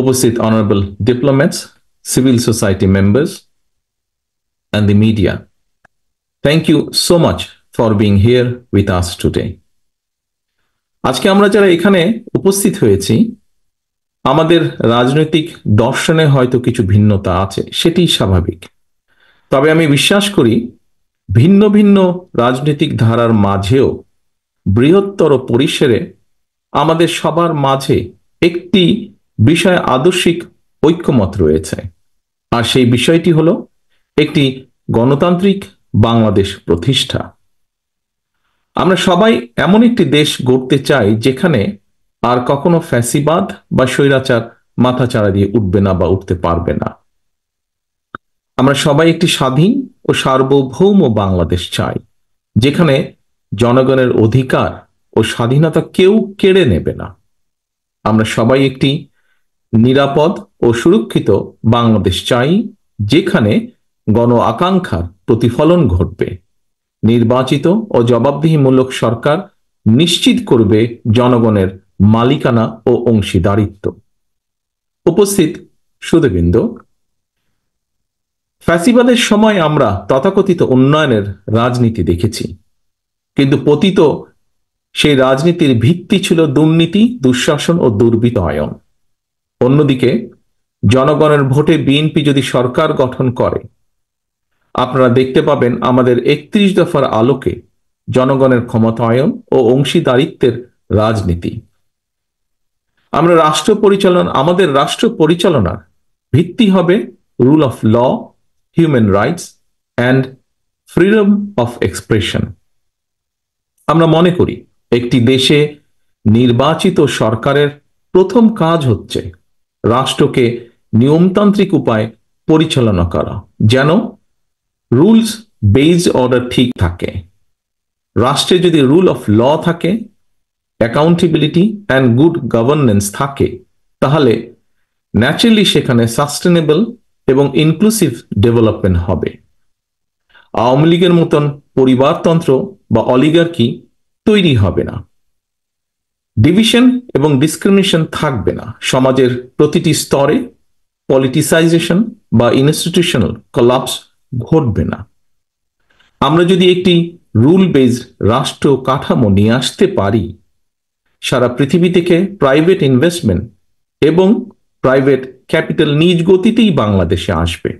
উপস্থিত honorable diplomats, civil society members, and the media. Thank you so much for being here with us today. আজকে আমরা যারা এখানে উপস্থিত হয়েছি, আমাদের রাজনৈতিক দর্শনে হয়তো কিছু ভিন্নতা আছে, সেটি স্বাভাবিক। তবে আমি বিশ্বাস করি ভিন্ন ভিন্ন রাজনৈতিক ধারার মাঝেও বৃহত্তর পরিসরে আমাদের সবার মাঝে একটি বিষয় আদর্শিক ঐক্যমত রয়েছে, আর সেই বিষয়টি হলো একটি গণতান্ত্রিক বাংলাদেশ প্রতিষ্ঠা। আমরা সবাই এমন একটি দেশ গড়তে চাই যেখানে আর কখনো ফ্যাসিবাদ বা স্বৈরাচার মাথাচাড়া দিয়ে উঠবে না বা উঠতে পারবে না। আমরা সবাই একটি স্বাধীন ও সার্বভৌম বাংলাদেশ চাই, যেখানে জনগণের অধিকার ও স্বাধীনতা কেউ কেড়ে নেবে না। আমরা সবাই একটি নিরাপদ ও সুরক্ষিত বাংলাদেশ চাই, যেখানে গণ আকাঙ্ক্ষার প্রতিফলন ঘটবে। নির্বাচিত ও জবাবদিহিমূলক সরকার নিশ্চিত করবে জনগণের মালিকানা ও অংশীদারিত্ব। উপস্থিত সুধীবৃন্দ, ফ্যাসিবাদের সময় আমরা তথাকথিত উন্নয়নের রাজনীতি দেখেছি, কিন্তু পতিত সেই রাজনীতির ভিত্তি ছিল দুর্নীতি, দুঃশাসন ও দুর্বৃত্তায়ন। অন্যদিকে জনগণের ভোটে বিএনপি যদি সরকার গঠন করে, আপনারা দেখতে পাবেন আমাদের 31 দফার আলোকে জনগণের ক্ষমতায়ন ও অংশীদারিত্বের রাজনীতি। আমাদের রাষ্ট্র পরিচালনার ভিত্তি হবে rule of law, human rights and freedom of expression. আমরা মনে করি একটি দেশে নির্বাচিত সরকারের প্রথম কাজ হচ্ছে রাষ্ট্রকে নিয়মতান্ত্রিক উপায়ে পরিচালনা করা, যেন রুলস বেসড অর্ডার ঠিক থাকে। রাষ্ট্রে যদি রুল অফ ল থাকে, অ্যাকাউন্টেবিলিটি অ্যান্ড গুড গভর্নেন্স থাকে, তাহলে ন্যাচারালি সেখানে সাস্টেনেবল এবং ইনক্লুসিভ ডেভেলপমেন্ট হবে। আওয়ামী লীগের মতন পরিবারতন্ত্র বা অলিগার্কি তৈরি হবে না। ডিভিশন এবং ডিসক্রিমিনেশন থাকবে না। সমাজের প্রতিটি স্তরে পলিটিসাইজেশন বা ইনস্টিটিউশনাল কলাপস ঘটবে না। আমরা যদি একটি রুল বেসড রাষ্ট্র কাঠামো নিয়ে আসতে পারি, সারা পৃথিবী থেকে প্রাইভেট ইনভেস্টমেন্ট এবং প্রাইভেট ক্যাপিটাল নিজ গতিতেই বাংলাদেশে আসবে।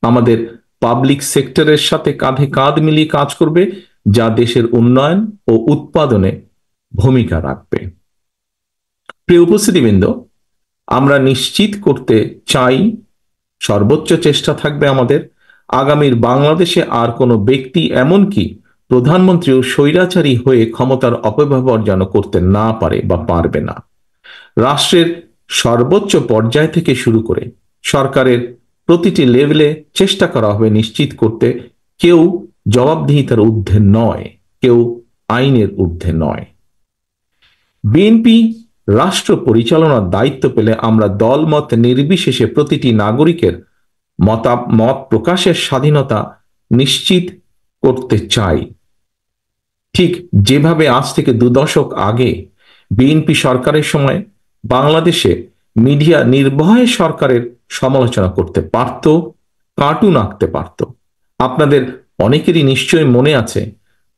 আমাদের পাবলিক সেক্টরের সাথে কাঁধে কাঁধ মিলিয়ে কাজ করবে, যা দেশের উন্নয়ন ও উৎপাদনে ভূমিকা রাখবে। প্রিয় উপস্থিতিবৃন্দ, আমরা নিশ্চিত করতে চাই, সর্বোচ্চ চেষ্টা থাকবে আমাদের, আগামীর বাংলাদেশে আর কোনো ব্যক্তি, এমনকি প্রধানমন্ত্রীও স্বৈরাচারী হয়ে ক্ষমতার অপব্যবহার যেন করতে না পারে বা পারবে না। রাষ্ট্রের সর্বোচ্চ পর্যায় থেকে শুরু করে সরকারের প্রতিটি লেভেলে চেষ্টা করা হবে নিশ্চিত করতে কেউ জবাবদিহিতার ঊর্ধ্বে নয়, কেউ আইনের ঊর্ধ্বে নয়। বিএনপি রাষ্ট্র পরিচালনার দায়িত্ব পেলে আমরা দলমত নির্বিশেষে প্রতিটি নাগরিকের মত প্রকাশের স্বাধীনতা নিশ্চিত করতে চাই। ঠিক যেভাবে আজ থেকে 2 দশক আগে বিএনপি সরকারের সময় বাংলাদেশে মিডিয়া নির্ভয়ে সরকারের সমালোচনা করতে পারত, কার্টুন আঁকতে পারত। আপনাদের অনেকেরই নিশ্চয়ই মনে আছে,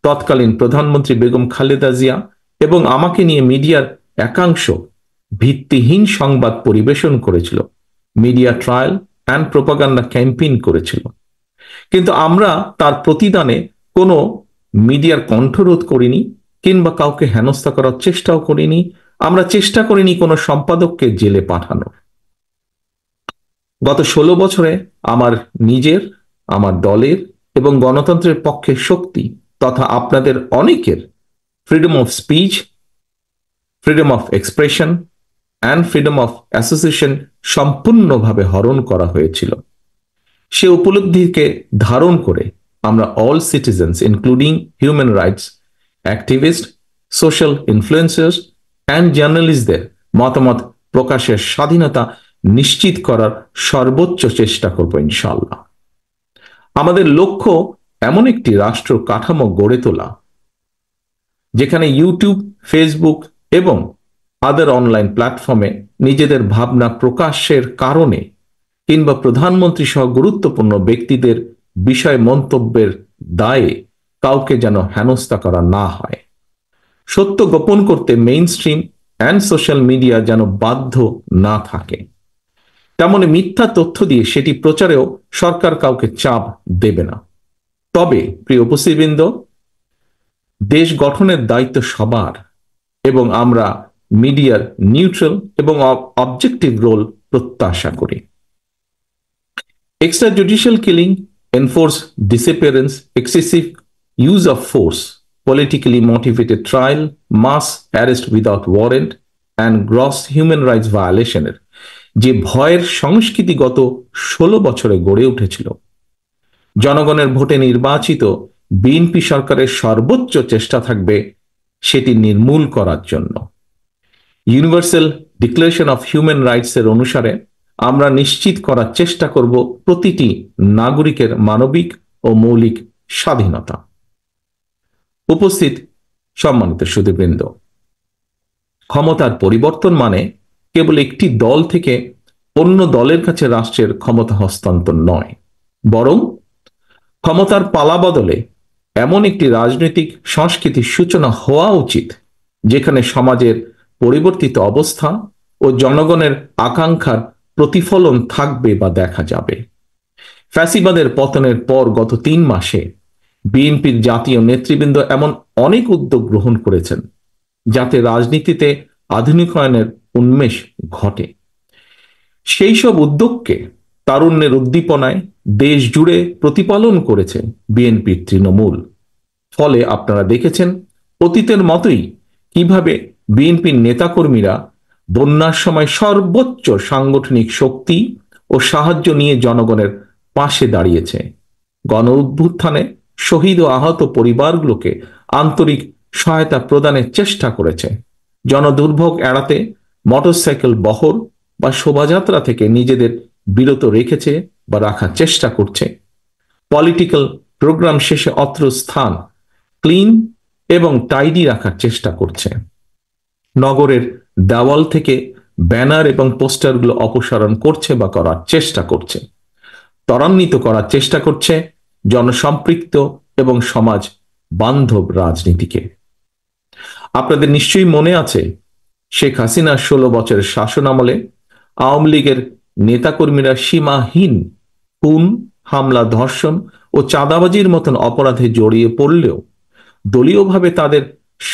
তৎকালীন প্রধানমন্ত্রী বেগম খালেদা জিয়া এবং আমাকে নিয়ে মিডিয়ার একাংশ ভিত্তিহীন সংবাদ পরিবেশন করেছিল, media trial and propaganda campaign করেছিল। কিন্তু আমরা তার প্রতিদানে কোনো মিডিয়ার কণ্ঠরোধ করিনি, কিংবা কাউকে হেনস্থা করার চেষ্টাও করিনি। আমরা চেষ্টা করিনি কোনো সম্পাদককে জেলে পাঠানো। গত 16 বছরে আমার নিজের, আমার দলের এবং গণতন্ত্রের পক্ষে শক্তি তথা আপনাদের অনেকের freedom of speech, freedom of expression and freedom of association সম্পূর্ণভাবে হরণ করা হয়েছিল। সে উপলব্ধিকে ধারণ করে আমরা all citizens including human rights activist, social influencers and জার্নালিস্টদের মতামত প্রকাশের স্বাধীনতা নিশ্চিত করার সর্বোচ্চ চেষ্টা করব ইনশাআল্লাহ। আমাদের লক্ষ্য এমন একটি রাষ্ট্র কাঠামো গড়ে তোলা, যেখানে ইউটিউব, ফেসবুক এবং আদার অনলাইন প্ল্যাটফর্মে নিজেদের ভাবনা প্রকাশের কারণে কিংবা প্রধানমন্ত্রী সহ গুরুত্বপূর্ণ ব্যক্তিদের বিষয় মন্তব্যের দায়ে কাউকে যেন হেনস্থা করা না হয়। সত্য গোপন করতে main stream and social media যেন বাধ্য না থাকে। তেমনি মিথ্যা তথ্য দিয়ে সেটি প্রচারেও সরকার কাউকে চাপ দেবে না। তবে প্রিয় উপস্থিতবৃন্দ, দেশ গঠনের দায়িত্ব সবার এবং আমরা মিডিয়ার নিউট্রাল এবং অবজেক্টিভ রোল প্রত্যাশা করি। Extrajudicial killing, enforced disappearance, excessive use of force, politically motivated trial, mass arrest without warrant, and gross human rights violationের যে ভয়ের সংস্কৃতি গত 16 বছরে গড়ে উঠেছিল, জনগণের ভোটে নির্বাচিত বিএনপি সরকারের সর্বোচ্চ চেষ্টা থাকবে সেটি নির্মূল করার জন্য। Universal declaration of human rights এর অনুসারে আমরা নিশ্চিত করার চেষ্টা করব প্রতিটি নাগরিকের মানবিক ও মৌলিক স্বাধীনতা। উপস্থিত সম্মানিত সুধীবৃন্দ, ক্ষমতার পরিবর্তন মানে কেবল একটি দল থেকে অন্য দলের কাছে রাষ্ট্রের ক্ষমতা হস্তান্তর নয়, বরং ক্ষমতার পালা বদলে এমন একটি রাজনৈতিক সংস্কৃতির সূচনা হওয়া উচিত যেখানে সমাজের পরিবর্তিত অবস্থা ও জনগণের আকাঙ্ক্ষার প্রতিফলন থাকবে বা দেখা যাবে। ফ্যাসিবাদের পতনের পর গত 3 মাসে বিএনপির জাতীয় নেতৃবৃন্দ এমন অনেক উদ্যোগ গ্রহণ করেছেন যাতে রাজনীতিতে আধুনিকায়নের উন্মেষ ঘটে। সেই সব উদ্যোগকে তারুণ্যের উদ্দীপনায় দেশ জুড়ে প্রতিপালন করেছে বিএনপির তৃণমূল। ফলে আপনারা দেখেছেন অতীতের মতোই কিভাবে বিএনপির নেতাকর্মীরা বন্যার সময় সর্বোচ্চ সাংগঠনিক শক্তি ও সাহায্য নিয়ে জনগণের পাশে দাঁড়িয়েছে। গণ অভ্যুত্থানে শহীদ ও আহত পরিবারগুলোকে আন্তরিক সহায়তা প্রদানের চেষ্টা করেছে। জনদুর্ভোগ এড়াতে মোটরসাইকেল বহর বা শোভাযাত্রা থেকে নিজেদের বিরত রেখেছে বা রাখার চেষ্টা করছে। পলিটিক্যাল প্রোগ্রাম শেষে অত্র স্থান ক্লিন এবং টাইডি রাখার চেষ্টা করছে। নগরের দেওয়াল থেকে ব্যানার এবং পোস্টারগুলো অপসারণ করছে বা করার চেষ্টা করছে। ত্বরান্বিত করার চেষ্টা করছে জনসম্পৃক্ত এবং সমাজ বান্ধব রাজনীতিকে। আপনাদের নিশ্চয়ই মনে আছে শেখ হাসিনার 16 বছরের শাসন আমলে আওয়ামী লীগের নেতাকর্মীরা সীমাহীন খুন, হামলা, ধর্ষণ ও চাঁদাবাজির মতন অপরাধে জড়িয়ে পড়লেও দলীয়ভাবে তাদের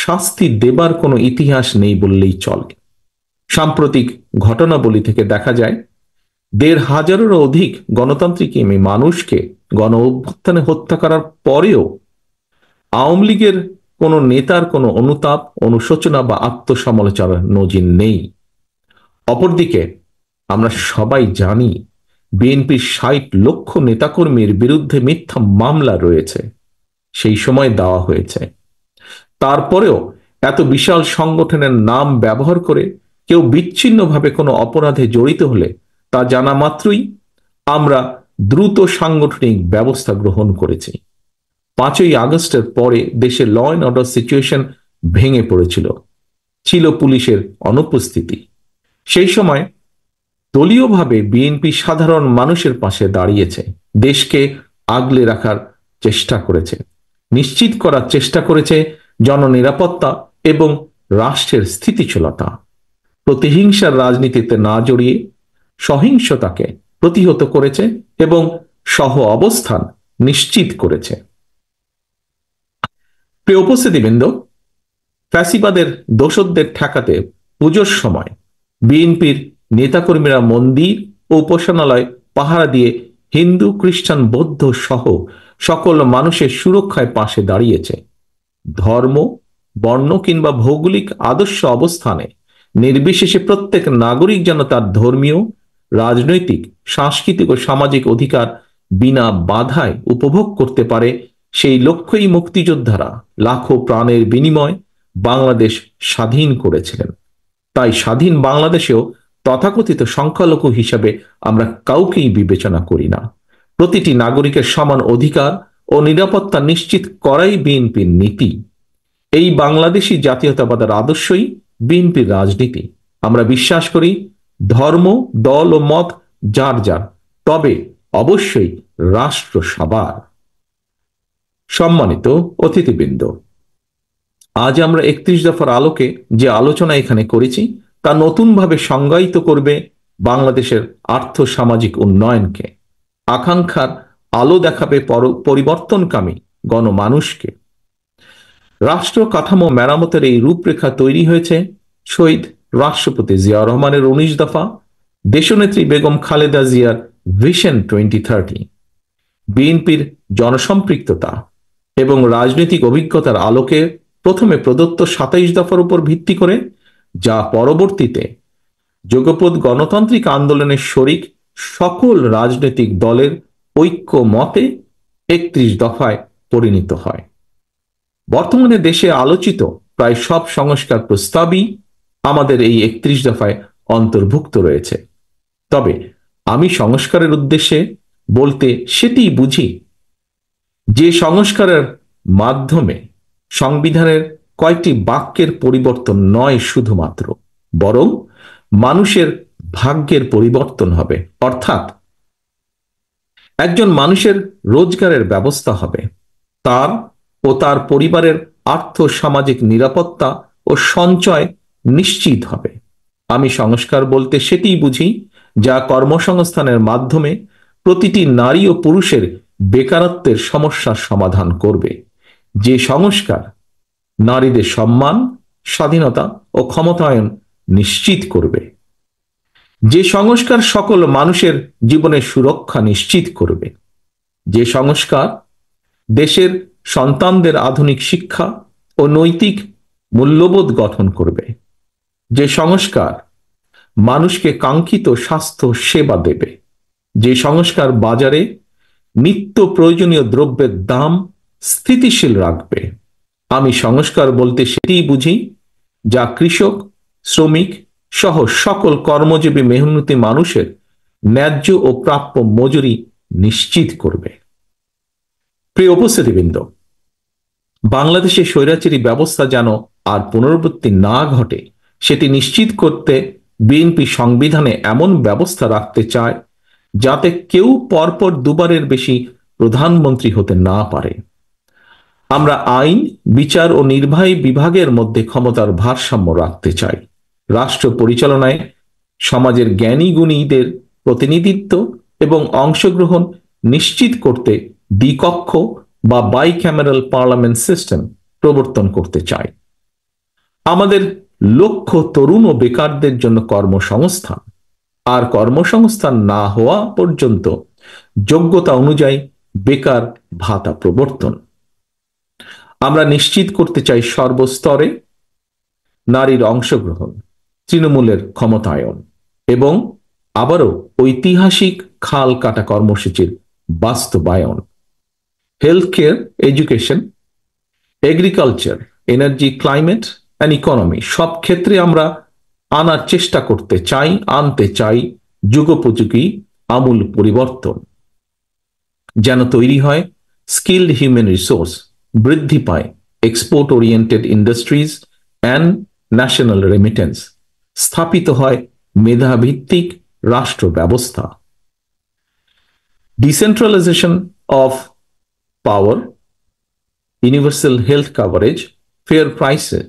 শাস্তি দেবার কোনো ইতিহাস নেই বললেই চলে। সাম্প্রতিক ঘটনাবলী থেকে দেখা যায় 1,500-এরও অধিক গণতান্ত্রিক মানুষকে গণ অভ্যুত্থানে হত্যা করার পরেও আওয়ামী লীগের কোনো নেতার কোনো অনুতাপ, অনুশোচনা বা আত্মসমালোচনার নজির নেই। অপরদিকে আমরা সবাই জানি বিএনপির 60 লক্ষ নেতাকর্মীর বিরুদ্ধে মিথ্যা মামলা রয়েছে, সেই সময় দেওয়া হয়েছে। তারপরেও এত বিশাল সংগঠনের নাম ব্যবহার করে কেউ বিচ্ছিন্নভাবে কোনো অপরাধে জড়িত হলে তা জানা মাত্রই আমরা দ্রুত সাংগঠনিক ব্যবস্থা গ্রহণ করেছি। 5ই আগস্টের পরে দেশে ল অ্যান্ড অর্ডার সিচুয়েশন ভেঙে পড়েছিল, ছিল পুলিশের অনুপস্থিতি। সেই সময় দলীয়ভাবে বিএনপি সাধারণ মানুষের পাশে দাঁড়িয়েছে, দেশকে আগলে রাখার চেষ্টা করেছে, নিশ্চিত করার চেষ্টা করেছে জননিরাপত্তা এবং রাষ্ট্রের স্থিতিশীলতা। প্রতিহিংসার রাজনীতিতে না জড়িয়ে সহিংসতাকে প্রতিহত করেছে এবং সহ অবস্থান নিশ্চিত করেছে। প্রিয় উপস্থিতিবৃন্দ, ফ্যাসিবাদের দোসরদের ঠেকাতে পুজোর সময় বিএনপির নেতাকর্মীরা মন্দির ও উপাসনালয় পাহারা দিয়ে হিন্দু, খ্রিস্টান, বৌদ্ধ সহ সকল মানুষের সুরক্ষায় পাশে দাঁড়িয়েছে। ধর্ম, বর্ণ কিংবা ভৌগোলিক আদর্শ অবস্থানে নির্বিশেষে প্রত্যেক নাগরিক যেন তার ধর্মীয়, রাজনৈতিক, সাংস্কৃতিক ও সামাজিক অধিকার বিনা বাধায় উপভোগ করতে পারে, সেই লক্ষ্যেই মুক্তিযোদ্ধারা লাখো প্রাণের বিনিময় বাংলাদেশ স্বাধীন করেছিলেন। তাই স্বাধীন বাংলাদেশেও তথাকথিত সংখ্যালঘু হিসাবে আমরা কাউকেই বিবেচনা করি না। প্রতিটি নাগরিকের সমান অধিকার ও নিরাপত্তা নিশ্চিত করাই বিএনপির নীতি। এই বাংলাদেশি জাতীয়তাবাদের আদর্শই বিএনপির রাজনীতি। আমরা বিশ্বাস করি ধর্ম, দল ও মত যার যার, তবে অবশ্যই রাষ্ট্র সবার। সম্মানিত অতিথিবৃন্দ, আজ আমরা 31 দফার আলোকে যে আলোচনা এখানে করেছি তা নতুনভাবে সংজ্ঞায়িত করবে বাংলাদেশের আর্থ সামাজিক উন্নয়নকে, আকাঙ্ক্ষার আলো দেখাবে পরিবর্তনকামী গণমানুষকে। রাষ্ট্র কাঠামো মেরামতের এই রূপরেখা তৈরি হয়েছে শহীদ রাষ্ট্রপতি জিয়া রহমানের 19 দফা, দেশনেত্রী বেগম খালেদা জিয়ার ভিশন 2030, বিএনপির জনসম্পৃক্ততা এবং রাজনৈতিক অভিজ্ঞতার আলোকে প্রথমে প্রদত্ত 27 দফার উপর ভিত্তি করে, যা পরবর্তীতে যুগপৎ গণতান্ত্রিক আন্দোলনের শরিক সকল রাজনৈতিক দলের ঐক্য মতে 31 দফায় পরিণত হয়। বর্তমানে দেশে আলোচিত প্রায় সব সংস্কার প্রস্তাবই আমাদের এই 31 দফায় অন্তর্ভুক্ত রয়েছে। তবে আমি সংস্কারের উদ্দেশ্যে বলতে সেটিই বুঝি যে সংস্কারের মাধ্যমে সংবিধানের কয়েকটি বাক্যের পরিবর্তন নয় শুধুমাত্র, বরং মানুষের ভাগ্যের পরিবর্তন হবে। অর্থাৎ একজন মানুষের রোজগারের ব্যবস্থা হবে, তার ও তার পরিবারের আর্থ সামাজিক নিরাপত্তা ও সঞ্চয় নিশ্চিত হবে। আমি সংস্কার বলতে সেটিই বুঝি যা কর্মসংস্থানের মাধ্যমে প্রতিটি নারী ও পুরুষের বেকারত্বের সমস্যার সমাধান করবে। যে সংস্কার নারীদের সম্মান, স্বাধীনতা ও ক্ষমতায়ন নিশ্চিত করবে। যে সংস্কার সকল মানুষের জীবনের সুরক্ষা নিশ্চিত করবে। যে সংস্কার দেশের সন্তানদের আধুনিক শিক্ষা ও নৈতিক মূল্যবোধ গঠন করবে। যে সংস্কার মানুষকে কাঙ্ক্ষিত স্বাস্থ্য সেবা দেবে। যে সংস্কার বাজারে নিত্য প্রয়োজনীয় দ্রব্যের দাম স্থিতিশীল রাখবে। আমি সংস্কার বলতে সেটিই বুঝি যা কৃষক, শ্রমিক সহ সকল কর্মজীবী মেহনতি মানুষের ন্যায্য ও প্রাপ্য মজুরি নিশ্চিত করবে। প্রিয় উপস্থিতিবৃন্দ, বাংলাদেশে স্বৈরাচারী ব্যবস্থা যেন আর পুনরাবৃত্তি না ঘটে সেটি নিশ্চিত করতে বিএনপি সংবিধানে এমন ব্যবস্থা রাখতে চায় যাতে কেউ পরপর দুবারের বেশি প্রধানমন্ত্রী হতে না পারে। আমরা আইন, বিচার ও নির্বাহী বিভাগের মধ্যে ক্ষমতার ভারসাম্য রাখতে চাই। রাষ্ট্র পরিচালনায় সমাজের জ্ঞানী গুণীদের প্রতিনিধিত্ব এবং অংশগ্রহণ নিশ্চিত করতে দ্বিকক্ষ বা বাইক্যামেরাল পার্লামেন্ট সিস্টেম প্রবর্তন করতে চাই। আমাদের লক্ষ্য তরুণ ও বেকারদের জন্য কর্মসংস্থান, আর কর্মসংস্থান না হওয়া পর্যন্ত যোগ্যতা অনুযায়ী বেকার ভাতা প্রবর্তন। আমরা নিশ্চিত করতে চাই সর্বস্তরে নারীর অংশগ্রহণ, তৃণমূলের ক্ষমতায়ন এবং আবারও ঐতিহাসিক খাল কাটা কর্মসূচির বাস্তবায়ন। Health care, education, agriculture, energy, climate and economy সব ক্ষেত্রে আমরা আনতে চাই যুগোপযোগী আমূল পরিবর্তন, যেন তৈরি হয় স্কিলড হিউম্যান রিসোর্স, বৃদ্ধি পায় export oriented industries and national remittance, স্থাপিত হয় মেধাভিত্তিক রাষ্ট্র ব্যবস্থা। Decentralisation of power, universal health coverage, fair prices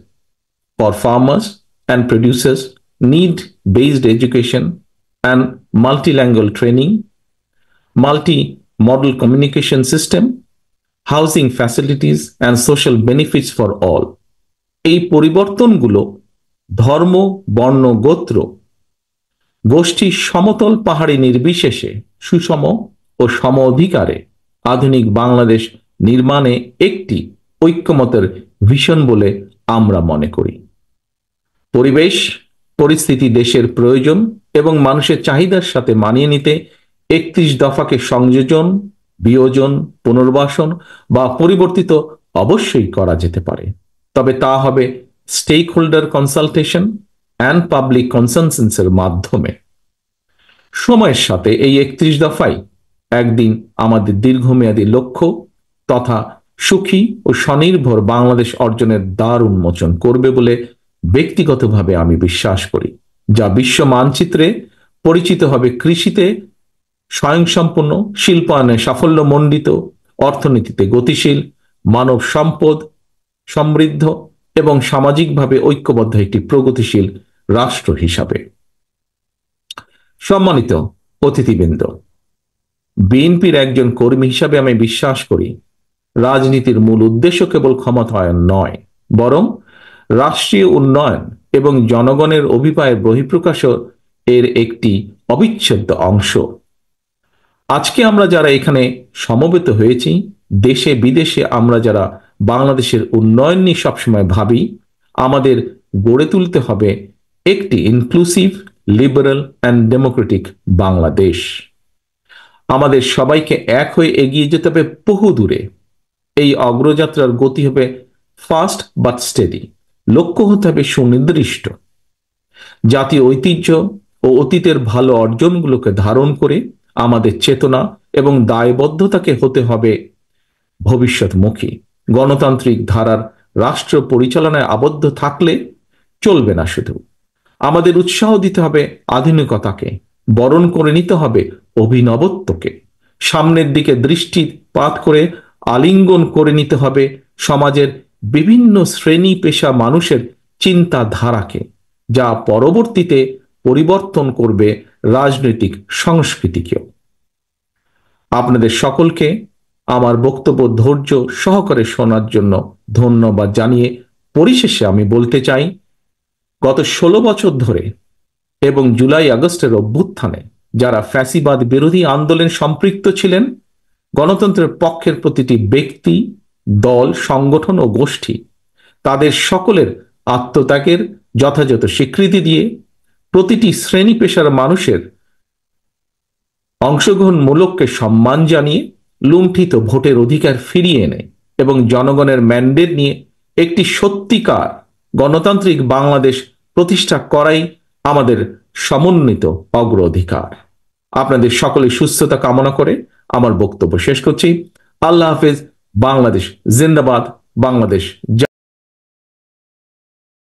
for farmers and producers, need-based education and multilingual training, multi-model communication system, housing facilities and social benefits for all. এই পরিবর্তনগুলো ধর্ম, বর্ণ, গোত্র, গোষ্ঠী, সমতল পাহাড়ি নির্বিশেষে সুষম ও সম অধিকারে আধুনিক বাংলাদেশ নির্মাণে একটি ঐক্যমতের ভিশন বলে আমরা মনে করি। পরিবেশ পরিস্থিতি, দেশের প্রয়োজন এবং মানুষের চাহিদার সাথে মানিয়ে নিতে 31 দফাকে সংযোজন, বিয়োজন, পুনর্বাসন বা পরিবর্তিত অবশ্যই করা যেতে পারে, তবে তা হবে stakeholder consultation and public কনসেনসাসের মাধ্যমে। সময়ের সাথে এই 31 দফাই একদিন আমাদের দীর্ঘমেয়াদী লক্ষ্য তথা সুখী ও স্বনির্ভর বাংলাদেশ অর্জনের দ্বার উন্মোচন করবে বলে ব্যক্তিগতভাবে আমি বিশ্বাস করি, যা বিশ্ব মানচিত্রে পরিচিত হবে কৃষিতে স্বয়ংসম্পূর্ণ, শিল্পায়নে সাফল্যমণ্ডিত, অর্থনীতিতে গতিশীল, মানব সম্পদ সমৃদ্ধ এবং সামাজিকভাবে ঐক্যবদ্ধ একটি প্রগতিশীল রাষ্ট্র হিসাবে। সম্মানিত অতিথিবৃন্দ, বিএনপির একজন কর্মী হিসাবে আমি বিশ্বাস করি রাজনীতির মূল উদ্দেশ্য কেবল ক্ষমতায়ন নয়, বরং রাষ্ট্রীয় উন্নয়ন এবং জনগণের অভিপ্রায়ের বহিঃপ্রকাশও এর একটি অবিচ্ছেদ্য অংশ। আজকে আমরা যারা এখানে সমবেত হয়েছি, দেশে বিদেশে আমরা যারা বাংলাদেশের উন্নয়ন নিয়ে সবসময় ভাবি, আমাদের গড়ে তুলতে হবে একটি inclusive, liberal and Democratic Bangladesh. আমাদের সবাইকে এক হয়ে এগিয়ে যেতে হবে বহু দূরে। এই অগ্রযাত্রার গতি হবে ফাস্ট বাট স্টেডি, লক্ষ্য হতে হবে সুনির্দিষ্ট। জাতীয় ঐতিহ্য ও অতীতের ভালো অর্জনগুলোকে ধারণ করে আমাদের চেতনা এবং দায়বদ্ধতাকে হতে হবে ভবিষ্যৎমুখী। গণতান্ত্রিক ধারার রাষ্ট্র পরিচালনায় আবদ্ধ থাকলে চলবে না। শুধু আমাদের উৎসাহ দিতে হবে আধুনিকতাকে, বরণ করে নিতে হবে অভিনবত্বকে, সামনের দিকে দৃষ্টিপাত করে আলিঙ্গন করে নিতে হবে সমাজের বিভিন্ন শ্রেণী পেশা মানুষের চিন্তাধারাকে, যা পরবর্তীতে পরিবর্তন করবে রাজনৈতিক সংস্কৃতিকেও। আপনাদের সকলকে আমার বক্তব্য ধৈর্য সহকারে শোনার জন্য ধন্যবাদ জানিয়ে পরিশেষে আমি বলতে চাই, গত 16 বছর ধরে এবং জুলাই আগস্টের অভ্যুত্থানে যারা ফ্যাসিবাদ বিরোধী আন্দোলনে সম্পৃক্ত ছিলেন, গণতন্ত্রের পক্ষের প্রতিটি ব্যক্তি, দল, সংগঠন ও গোষ্ঠী তাদের সকলের আত্মত্যাগের যথাযথ স্বীকৃতি দিয়ে প্রতিটি শ্রেণী পেশার মানুষের অংশগ্রহণমূলককে সম্মান জানিয়ে লুণ্ঠিত ভোটের অধিকার ফিরিয়ে এনে এবং জনগণের ম্যান্ডেট নিয়ে একটি সত্যিকার গণতান্ত্রিক বাংলাদেশ প্রতিষ্ঠা করাই আমাদের সমন্বিত অগ্রাধিকার। আপনাদের সকলের সুস্থতা কামনা করে আমার বক্তব্য শেষ করছি। আল্লাহ হাফেজ। বাংলাদেশ জিন্দাবাদ। বাংলাদেশ